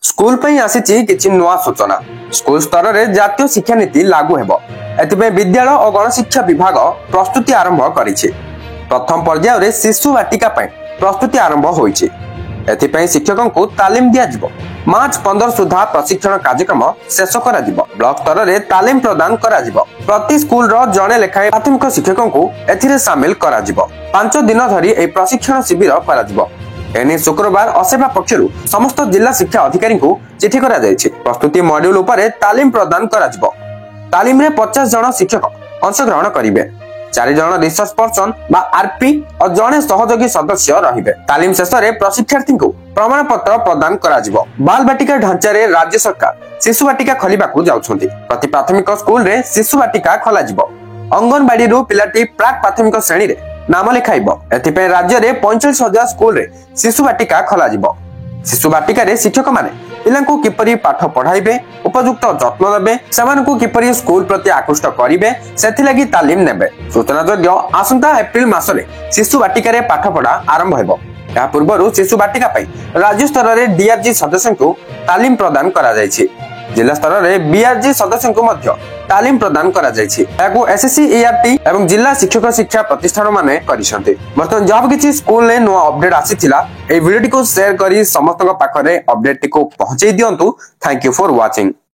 School पई आसीची किछि नुआ सूचना। स्कूल स्तर रे जातीय शिक्षा नीति लागू हेबो। एतिबे विद्यालय और गणशिक्षा विभाग प्रस्तुति आरंभ करिछि। प्रथम पर्याय रे शिशु वाटिका पई प्रस्तुति आरंभ होइछि। एथिपई शिक्षकों को तालीम दिया जिवो। मार्च 15 सुधा प्रशिक्षण कार्यक्रम शेष करा जिवो। ब्लॉक स्तर रे तालीम प्रदान करा जिवो। प्रति स्कूल रो जणे लेखाए प्राथमिक शिक्षकों को एथिरे शामिल करा जिवो। 5 दिन धरि ए प्रशिक्षण शिविर करा जिवो। एने शुक्रवार असेवा पक्षरु समस्त जिला शिक्षा अधिकारी को चिठी करा जायछि। प्रस्तुति मॉड्यूल उपरे तालीम प्रदान करा जिवो। तालीम रे 50 जन शिक्षक अंशग्रहण करिवे। 4 जन रिसर्च पर्सन बा आरपी और जने सहयोगी सदस्य रहिबे। तालीम शेष रे प्रशिक्षार्थी को प्रमाण पत्र प्रदान करा जिवो। बाल बाटिका ढांचा रे राज्य सरकार शिशु बाटिका खोलिबा को जाउछन्ती। प्रति प्राथमिक स्कूल रे शिशु बाटिका खोला जिवो। अंगनबाड़ी रु पिलाटी प्राक प्राथमिक श्रेणी रे नाम लिखाइबो। एथिपे राज्य रे 45,000 स्कूल रे शिशु बाटिका खोला जिवो। शिशु बाटिका रे शिक्षक माने पिलांको किपरि पाठ पढाइबे, उपयुक्त जत्न देबे, सेमानकु किपरि स्कूल प्रति आकृष्ट करिवे, सेथि लागि तालीम नेबे। सूचनायोग्य आसंता एप्रिल मासरे शिशु बाटिका रे पाठ पढा आरंभ हेबो। या पूर्वरु शिशु बाटिका पई राज्य स्तर रे डीआरजी सदस्यଙ୍କୁ तालीम प्रदान करा जायछि। जिला स्तर रे बीआरजी सदस्यଙ୍କୁ ମଧ୍ୟ तालीम प्रदान करा जायछि। याकु एसएससी ईआरटी एवं जिला शिक्षक शिक्षा प्रतिष्ठान माने करिसंते। वर्तमान जब किछि स्कूल ले नो अपडेट आसीथिला ए वीडियो को शेयर करी समस्तक पाखरे अपडेट को पहुंचै दियंतु। Thank you for watching.